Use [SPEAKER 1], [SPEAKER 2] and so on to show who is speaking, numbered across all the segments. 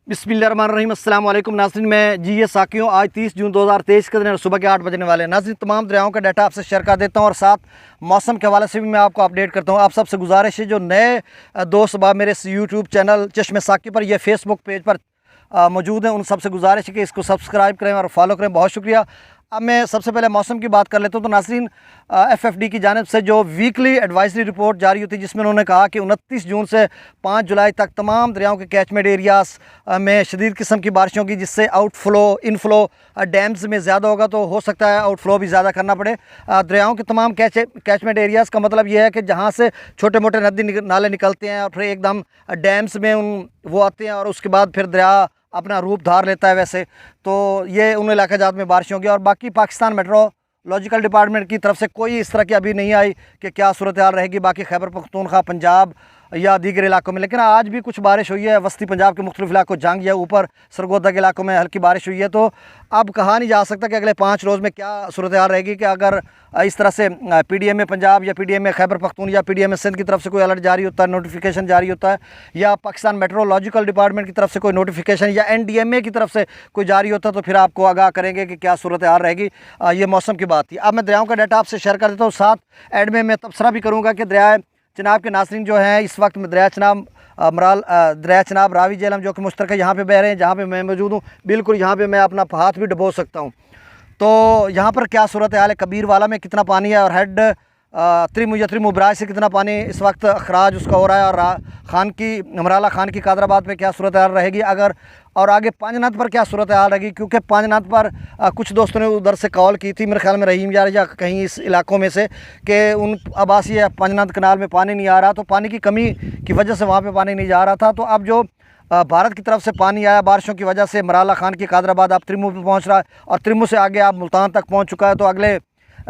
[SPEAKER 1] बिस्मिल्लाहिर्रहमानिर्रहीम। अस्सलाम वालेकुम नाज़रीन, मैं जी ये साकियों आज 30 जून 2023 के दिन सुबह के 8 बजने वाले हैं। नाज़रीन, तमाम दरियाओं का डाटा आपसे शेयर कर देता हूँ और साथ मौसम के हवाले से भी मैं आपको अपडेट करता हूँ। आप सबसे गुजारिश है, जो नए दोस्त अब मेरे यूट्यूब चैनल चश्मे साकी पर या फेसबुक पेज पर मौजूद हैं, उन सबसे गुजारिश है कि इसको सब्सक्राइब करें और फॉलो करें। बहुत शुक्रिया। अब मैं सबसे पहले मौसम की बात कर लेता हूँ। तो नाज़रीन, FFD की जानिब से जो वीकली एडवाइजरी रिपोर्ट जारी होती है, जिसमें उन्होंने कहा कि 29 जून से 5 जुलाई तक तमाम दरियाओं के कैचमेंट एरियाज़ में शदीद किस्म की बारिश होगी, जिससे आउटफ्लो इनफ्लो डैम्स में ज़्यादा होगा, तो हो सकता है आउटफ्लो भी ज़्यादा करना पड़े। दरियाओं के तमाम कैचमेंट एरियाज़ का मतलब यह है कि जहाँ से छोटे मोटे नदी नाले निकलते हैं और फिर एकदम डैम्स में वो आते हैं और उसके बाद फिर दरिया अपना रूप धार लेता है, वैसे तो ये उन इलाका जात में बारिश होगी। और बाकी पाकिस्तान मेट्रोलॉजिकल डिपार्टमेंट की तरफ से कोई इस तरह की अभी नहीं आई कि क्या सूरत हाल रहेगी बाकी खैबर पख्तूनख्वा, पंजाब या दीगर इलाकों में। लेकिन आज भी कुछ बारिश हुई है वस्ती पंजाब के मुख्तलिफ इलाकों, जंग या ऊपर सरगोदा के इलाकों में हल्की बारिश हुई है। तो अब कहा नहीं जा सकता कि अगले 5 रोज़ में क्या सूरत हाल रहेगी, कि अगर इस तरह से PDM पंजाब या PDM खैबर पख्तून या PDM सिंध की तरफ से कोई अलर्ट जारी होता है, नोटिफिकेशन जारी होता है, या पाकिस्तान मेट्रोलॉजिकल डिपार्टमेंट की तरफ से कोई नोटिफिकेशन या NDMA की तरफ से कोई जारी होता है, तो फिर आपको आगाह करेंगे कि क्या सूरत हाल रहेगी। ये मौसम की बात थी। अब मैं दरियाओं का डाटा आपसे शेयर कर देता हूँ। साथ एड में मैं तबसरा भी करूँगा कि दरिया चनाब के नाज़रीन जो हैं, इस वक्त दरिया चनाब दरिया चनाब रावी जेहलम जो कि मुश्तरक यहाँ पे बह रहे हैं, जहाँ पे मैं मौजूद हूँ, बिल्कुल यहाँ पे मैं अपना हाथ भी डुबो सकता हूँ। तो यहाँ पर क्या सूरत हाल है, कबीर वाला में कितना पानी है और हेड त्रिमु ब्राज से कितना पानी इस वक्त अखराज उसका हो रहा है, और खान की मराला खान की कादराबाद में क्या सूरत हाल रहेगी, अगर और आगे पांजनाथ पर क्या सूरत हाल रहेगी। क्योंकि पांजनाथ पर कुछ दोस्तों ने उधर से कॉल की थी, मेरे ख्याल में रहीम यार या कहीं इस इलाकों में से, कि उन आबासी पांजनाथ कनाल में पानी नहीं आ रहा, तो पानी की कमी की वजह से वहाँ पर पानी नहीं जा रहा था। तो अब जो भारत की तरफ से पानी आया बारिशों की वजह से, मराला खान की कादराबाद अब त्रिमु पे पहुँच रहा है और त्रिमु से आगे अब मुल्तान तक पहुँच चुका है। तो अगले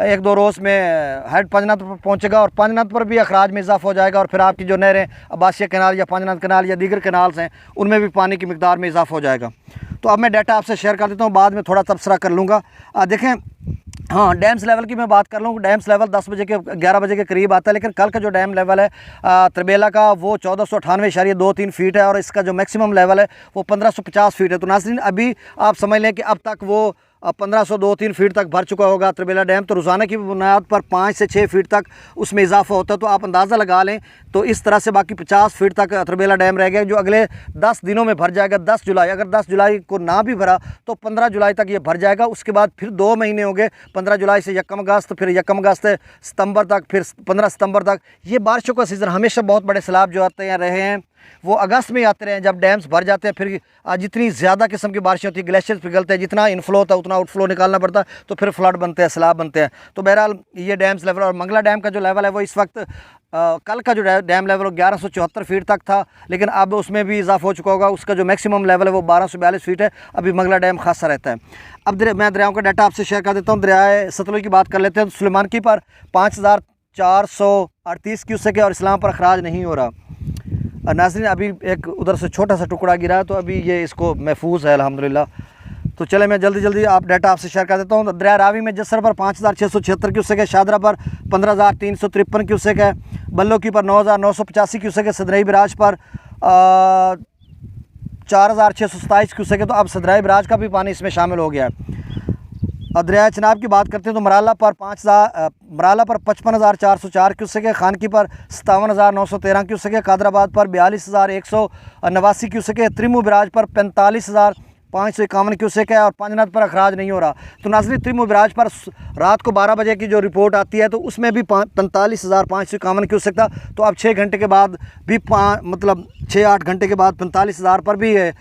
[SPEAKER 1] 1-2 रोज़ में हेड पांजनाथ पर पहुँचेगा और पांजनाथ पर भी अखराज में इजाफा हो जाएगा, और फिर आपकी जो नहरें अब्बासिया कैनाल या पांजनाथ कैनाल या दीगर कैनाल्स हैं, उनमें भी पानी की मिकदार में इजाफा हो जाएगा। तो अब मैं डाटा आपसे शेयर कर देता हूँ, बाद में थोड़ा तबसरा कर लूँगा। देखें, हाँ, डैम्स लेवल की मैं बात कर लूँ। डैम्स लेवल 11 बजे के करीब आता है, लेकिन कल का जो डैम लेवल है त्रिबेला का, वो 1498.23 फीट है, और इसका जो मैक्सिमम लेवल है वो 1550 फीट है। तो नाज़रीन, अभी आप समझ लें कि अब तक वो 1502-3 फीट तक भर चुका होगा त्रिबेला डैम। तो रोज़ाना की बुनियाद पर 5 से 6 फीट तक उसमें इजाफा होता है। तो आप अंदाज़ा लगा लें, तो इस तरह से बाकी 50 फीट तक त्रिबेला डैम रह गया, जो अगले 10 दिनों में भर जाएगा। 10 जुलाई, अगर 10 जुलाई को ना भी भरा तो 15 जुलाई तक ये भर जाएगा। उसके बाद फिर 2 महीने होंगे, 15 जुलाई से 1 अगस्त, फिर 1 अगस्त से सितंबर तक, फिर 15 सितंबर तक। ये बारिशों का सीज़न हमेशा बहुत बड़े सैलाब जो आते हैं रहे हैं, वो अगस्त में आते रहे हैं, जब डैम्स भर जाते हैं। फिर जितनी ज़्यादा किस्म की बारिशें होती है, ग्लेशियर्स पिघलते हैं, जितना इनफ्लो होता है उतना आउटफ्लो निकालना पड़ता है, तो फिर फ्लड बनते हैं, सैलाब बनते हैं। तो बहरहाल ये डैम्स लेवल, और मंगला डैम का जो लेवल है वो इस वक्त कल का जो डैम लेवल 1174 फीट तक था, लेकिन अब उसमें भी इजाफा हो चुका होगा। उसका जो मैक्सिमम लेवल है वो 1242 फीट है। अभी मंगला डैम खासा रहता है। अब मैं दरियाओं का डाटा आपसे शेयर कर देता हूँ। दरियाए सतलुज की बात कर लेते हैं। तो सुलेमानकी पर 5438 क्यूसेक है और इस्लाम पर अखराज नहीं हो रहा। नाज़रीन, अभी एक उधर से छोटा सा टुकड़ा गिरा, तो अभी ये इसको महफूज है अल्हम्दुलिल्लाह। तो चले मैं जल्दी आप डाटा आपसे शेयर कर देता हूँ। दरिया रावी में जसर पर 5676 क्यूसेक है, शादरा पर 15353 क्यूसेक है, बल्लोकी पर 9985 क्यूसेक है, सदरई बराज पर 4627 क्यूसेक है। तो अब सदरई बराज का भी पानी इसमें शामिल हो गया है। और दरिया चनाब की बात करते हैं तो मराला पर 55,404 क्यूसेक है, खानकी पर 57,913 क्यूसेक है, कादराबाद पर 42,189 क्यूसेक है, त्रिमु बराज पर 45,551 क्यूसेक है, और पांजनाथ पर अखराज नहीं हो रहा। तो नाज़रीन, त्रिमु बराज पर रात को 12 बजे की जो रिपोर्ट आती है, तो उसमें भी 45,551 क्यूसेक था। तो अब 6 घंटे के बाद भी मतलब 6-8 घंटे के बाद 45,000 पर भी है,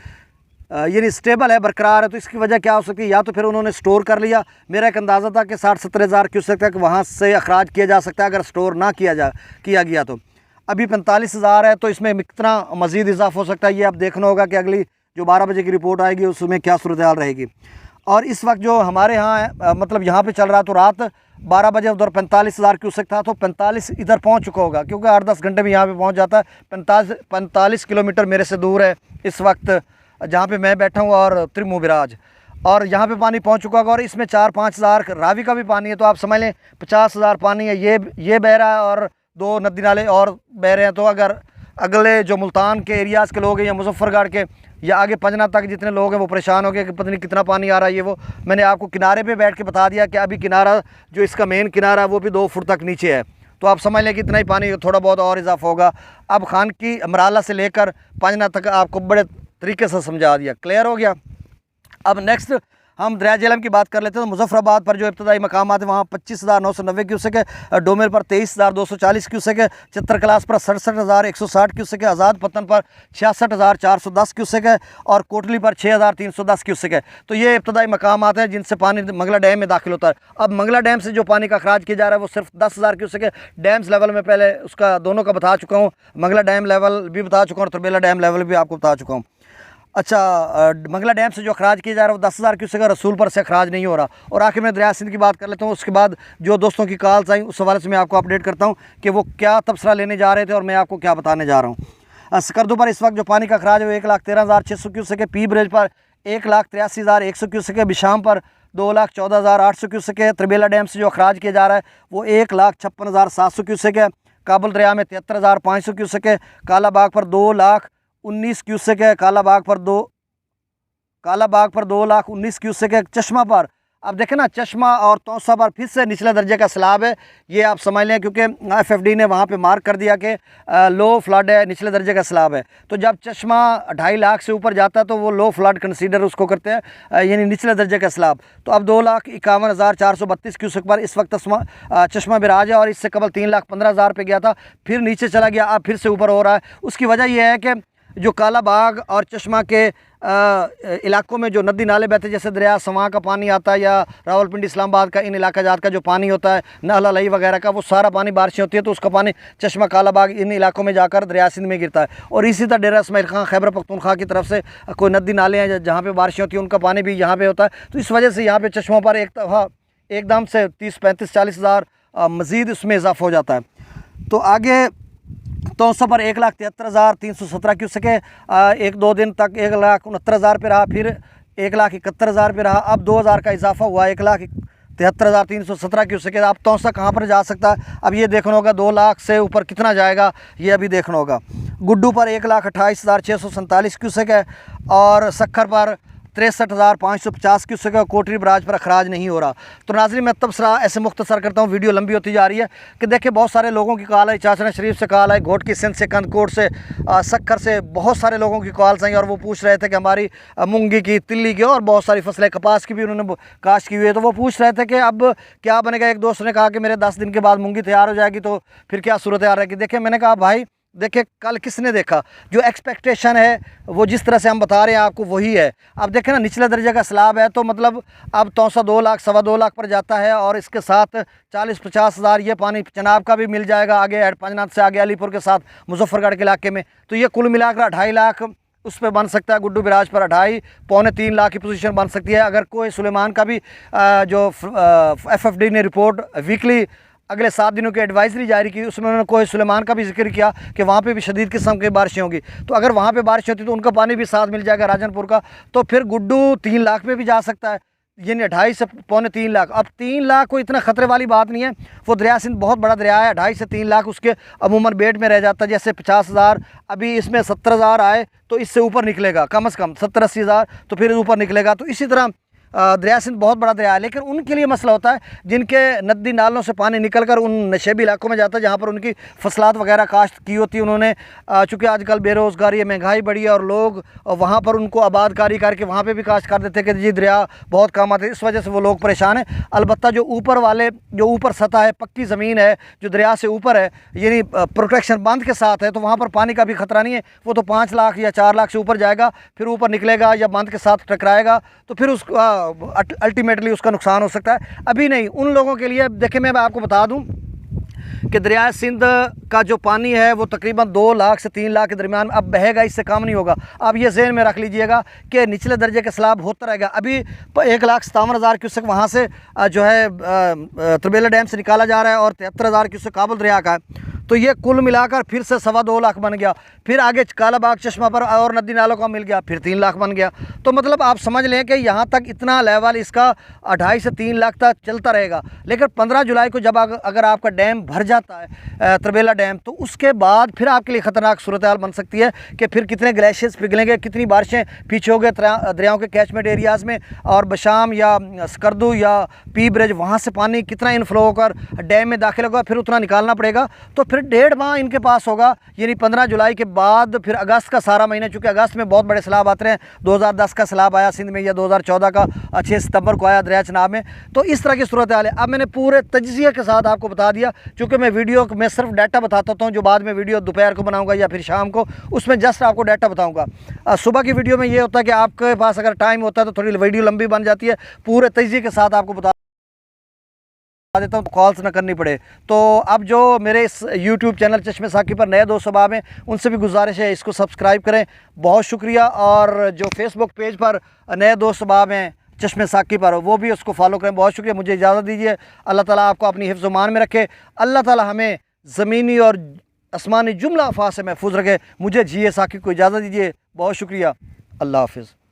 [SPEAKER 1] यानी स्टेबल है, बरकरार है। तो इसकी वजह क्या हो सकती है, या तो फिर उन्होंने स्टोर कर लिया। मेरा एक अंदाज़ा था कि 60-70 हज़ार क्यूसेक तक वहाँ से अखराज किया जा सकता है अगर स्टोर ना किया गया। तो अभी 45,000 है, तो इसमें कितना मज़ीद इजाफा हो सकता है, ये अब देखना होगा कि अगली जो 12 बजे की रिपोर्ट आएगी उसमें क्या सूरत हाल रहेगी। और इस वक्त जो हमारे यहाँ मतलब यहाँ पे चल रहा, तो रात 12 बजे उधर 45,000 क्यूसेक था, तो 45 इधर पहुँच चुका होगा, क्योंकि 8-10 घंटे में यहाँ पे पहुँच जाता है। 45 किलोमीटर मेरे से दूर है इस वक्त जहाँ पे मैं बैठा हूँ और त्रिमु बिराज, और यहाँ पे पानी पहुँच चुका होगा। और इसमें 4-5 हज़ार रावी का भी पानी है, तो आप समझ लें 50,000 पानी है, ये बह रहा है, और 2 नदी नाले और बह रहे हैं। तो अगर अगले जो मुल्तान के एरियाज़ के लोग हैं या मुजफ्फरगढ़ के, या आगे पंजना तक जितने लोग हैं वो परेशान हो गए कि पता नहीं कितना पानी आ रहा है ये वो। मैंने आपको किनारे पे बैठ के बता दिया कि अभी किनारा जो इसका मेन किनारा है वो भी 2 फुट तक नीचे है, तो आप समझ लें कि इतना ही पानी थोड़ा बहुत और इजाफा होगा। अब खान की अमराला से लेकर पंजना तक आपको बड़े तरीके से समझा दिया, क्लियर हो गया। अब नेक्स्ट हम दरिया झेलम की बात कर लेते हैं। तो मुजफ्फराबाद पर जो इब्तदाई मकाम आते हैं वहाँ 25,990 क्यूसेक है, डोमेर पर 23,240 क्यूसेक है, चित्रकलास पर 67,160 क्यूसेक है, आज़ाद पत्तन पर 66,410 क्यूसेक है और कोटली पर 6,310 क्यूसेक है। तो ये इब्तदाई मकाम आते हैं जिनसे पानी मंगला डैम में दाखिल होता है। अब मंगला डैम से जो पानी का अखराज किया जा रहा है वो सिर्फ 10,000 क्यूसेक है। डैम्स लेवल में पहले उसका दोनों का बता चुका हूँ, मंगला डैम लेवल भी बता चुका हूँ और तरबेला डैम लेवल भी आपको बता चुका हूँ। अच्छा, मंगला डैम से जो अखराज किया जा रहा है वो 10,000 क्यूसेक है, रसूलपुर से अखराज नहीं हो रहा। और आखिर में दरिया सिंध की बात कर लेता हूँ, उसके बाद जो दोस्तों की कॉल्स आई उस हवाले से मैं आपको अपडेट करता हूँ कि वो क्या तबसरा लेने जा रहे थे और मैं आपको क्या बताने जा रहा हूँ। सकरदू पर इस वक्त जो पानी का अखराज है वो 1,13,600 क्यूसेक है, पी ब्रिज पर 1,83,100 क्यूसेक है, बिशाम पर 2,14,800 क्यूसेक है, तरबेला डैम से जो अखराज किया जा रहा है वो 1,56,700 क्यूसेक है, काबुल दरिया में 73,500 क्यूसेक है, कालाबाग पर 2,19 क्यूसेक है, कालाबाग पर 2,19 क्यूसेक है, चश्मा पर अब देखें ना, चश्मा और तौसा पर फिर से निचले दर्जे का सैलाब है, ये आप समझ लें क्योंकि FFD ने वहाँ पे मार्क कर दिया कि लो फ्लड है, निचले दर्जे का सैलाब है। तो जब चश्मा 2.5 लाख से ऊपर जाता है तो वो लो फ्लड कंसीडर उसको करते हैं, यानी निचले दर्जे का सैलाब। तो अब 2,51,432 क्यूसेक पर इस वक्त चश्मा बिराज है और इससे कबल 3,15,000 पे गया था, फिर नीचे चला गया, अब फिर से ऊपर हो रहा है। उसकी वजह यह है कि जो कालाबाग और चश्मा के इलाकों में जो नदी नाले बहते, जैसे दरिया सवां का पानी आता है या रावलपिंडी इस्लामाबाद का, इन इलाका जात का जो पानी होता है, नहला लई वगैरह का, वो सारा पानी बारिशें होती है तो उसका पानी चश्मा कालाबाग इन इलाकों में जाकर दरिया सिंध में गिरता है। और इसी तरह डेरा इस्माइल खां खैबर पख्तूनख्वा की तरफ से कोई नदी नाले हैं जहाँ पर बारिशें होती हैं, उनका पानी भी यहाँ पर होता है। तो इस वजह से यहाँ पर चश्मों पर एकदम से 30-35-40 हज़ार मज़ीद उसमें इजाफा हो जाता है। तो आगे तौसा पर 1,73,317 क्यूसेक है, 1-2 दिन तक 1,69,000 पे रहा, फिर 1,71,000 पे रहा, अब 2,000 का इजाफा हुआ, 1,73,317 क्यूसेक है। अब तौसा कहाँ पर जा सकता है, अब ये देखना होगा 2 लाख से ऊपर कितना जाएगा ये अभी देखना होगा। गुड्डू पर 1,28,647 क्यूसेक है और सखर पर 63,550 क्यूसेक है, कोटरी बराज पर अखराज नहीं हो रहा। तो नाज़रीन मैं तबसरा ऐसे मुख्तसर करता हूँ, वीडियो लंबी होती जा रही है कि देखिए बहुत सारे लोगों की कॉल आई, चाचना शरीफ से कॉल आई, घोट की सिंध से, कंदकोट से, सखर से, बहुत सारे लोगों की कॉल्स आई और वो पूछ रहे थे कि हमारी मूंगी की, तिल्ली की और बहुत सारी फसलें, कपास की भी उन्होंने काश्त की हुई है, तो वो पूछ रहे थे कि अब क्या बनेगा। एक दोस्त ने कहा कि मेरे 10 दिन के बाद मूंगी तैयार हो जाएगी, तो फिर क्या सूरत आ रहेगी। देखिए मैंने कहा भाई देखिए कल किसने देखा, जो एक्सपेक्टेशन है वो जिस तरह से हम बता रहे हैं आपको वही है। अब देखें ना, निचले दर्जे का सैलाब है तो मतलब अब तौसा 2 लाख 2.25 लाख पर जाता है और इसके साथ 40-50 हज़ार ये पानी चनाब का भी मिल जाएगा आगे पंजनाथ से आगे अलीपुर के साथ मुजफ्फरगढ़ के इलाके में। तो ये कुल मिलाकर 2.5 लाख उस पर बन सकता है। गुड्डू बिराज पर 2.5-3 लाख की पोजीशन बन सकती है। अगर कोई सुलेमान का भी जो FFD ने रिपोर्ट वीकली अगले 7 दिनों की एडवाइजरी जारी की, उसमें उन्होंने कोई सुलेमान का भी जिक्र किया कि वहाँ पे भी शदीद किस्म की बारिशें होंगी। तो अगर वहाँ पे बारिश होती तो उनका पानी भी साथ मिल जाएगा राजनपुर का, तो फिर गुड्डू 3 लाख पे भी जा सकता है, यानी 2.5 से 3.25 लाख। अब 3 लाख कोई इतना ख़तरे वाली बात नहीं है, वो दरिया सिंध बहुत बड़ा दरिया है, 2.5 से 3 लाख उसके अमूमन बेड में रह जाता है। जैसे 50,000 अभी इसमें 70,000 आए तो इससे ऊपर निकलेगा, कम से कम 70-80 हज़ार तो फिर ऊपर निकलेगा। तो इसी तरह दरिया सिंध बहुत बड़ा दरिया है, लेकिन उनके लिए मसला होता है जिनके नदी नालों से पानी निकलकर उन नशेबी इलाकों में जाता है जहाँ पर उनकी फसलात वगैरह काश्त की होती है उन्होंने। चूँकि आजकल बेरोज़गारी है, महंगाई बढ़ी है और लोग वहाँ पर उनको आबादकारी करके वहाँ पे भी काश्त कर देते हैं कि जी दरिया बहुत काम आते हैं, इस वजह से वो लोग परेशान हैं। अलबत्ता जो ऊपर सतह है, पक्की ज़मीन है जो दरिया से ऊपर है, यानी प्रोटेक्शन बांध के साथ है, तो वहाँ पर पानी का भी ख़तरा नहीं है। वो तो 5 लाख या 4 लाख से ऊपर जाएगा, फिर ऊपर निकलेगा या बांध के साथ टकराएगा तो फिर उसका अल्टीमेटली उसका नुकसान हो सकता है। अभी नहीं, उन लोगों के लिए देखिए मैं आपको बता दूं कि दरिया सिंध का जो पानी है वो तकरीबन 2 लाख से 3 लाख के दरमियान अब बहेगा, इससे कम नहीं होगा। अब ये ज़हन में रख लीजिएगा कि निचले दर्जे का सैलाब होता रहेगा। अभी 1,57,000 क्यूसेक वहाँ से जो है तरबेला डैम से निकाला जा रहा है और 73,000 क्यूसेक काबुल दरिया का है। तो ये कुल मिलाकर फिर से 2.25 लाख बन गया। फिर आगे कालाबाग चश्मा पर और नदी नालों का मिल गया, फिर 3 लाख बन गया। तो मतलब आप समझ लें कि यहाँ तक इतना लेवल इसका 2.5 से 3 लाख तक चलता रहेगा। लेकिन 15 जुलाई को जब अगर आपका डैम भर जाता है तरबेला डैम, तो उसके बाद फिर आपके लिए ख़तरनाक सूरत हाल बन सकती है कि फिर कितने ग्लेशियर्स पिघलेंगे, कितनी बारिशें पीछे हो गए दरियाओं के कैचमेंट एरियाज़ में, और बशाम या स्कर्दू या पी ब्रिज वहाँ से पानी कितना इनफ्लो होकर डैम में दाखिल होगा, फिर उतना निकालना पड़ेगा। तो फिर 1.5 माह इनके पास होगा, यानी 15 जुलाई के बाद फिर अगस्त का सारा महीना, चूँकि अगस्त में बहुत बड़े सैलाब आते हैं, 2010 का सैलाब आया सिंध में, या 2014 का 6 सितंबर को आया दरिया चनाब में। तो इस तरह की सूरत हाल है। अब मैंने पूरे तज्ज़िये के साथ आपको बता दिया, चूँकि मैं वीडियो में सिर्फ डाटा बताता हूँ, जो बाद में वीडियो दोपहर को बनाऊँगा या फिर शाम को, उसमें जस्ट आपको डाटा बताऊँगा। सुबह की वीडियो में ये होता है कि आपके पास अगर टाइम होता है तो थोड़ी वीडियो लंबी बन जाती है, पूरे तज्ज़िये के साथ आपको बता देता हूँ तो कॉल्स ना करनी पड़े। तो अब जो मेरे इस YouTube चैनल चश्मे साकी पर नए दोस्त अब हैं, उनसे भी गुजारिश है इसको सब्सक्राइब करें, बहुत शुक्रिया। और जो फेसबुक पेज पर नए दोस्त अब हैं चश्मे साकी पर, वो भी उसको फॉलो करें, बहुत शुक्रिया। मुझे इजाज़त दीजिए। अल्लाह ताला आपको अपनी हिफ्ज़ मान में रखे, अल्लाह ताला हमें ज़मीनी और आसमानी जुमला अफ़ात से महफूज रखे। मुझे जी साकी को इजाज़त दीजिए, बहुत शुक्रिया, अल्लाह हाफ़िज़।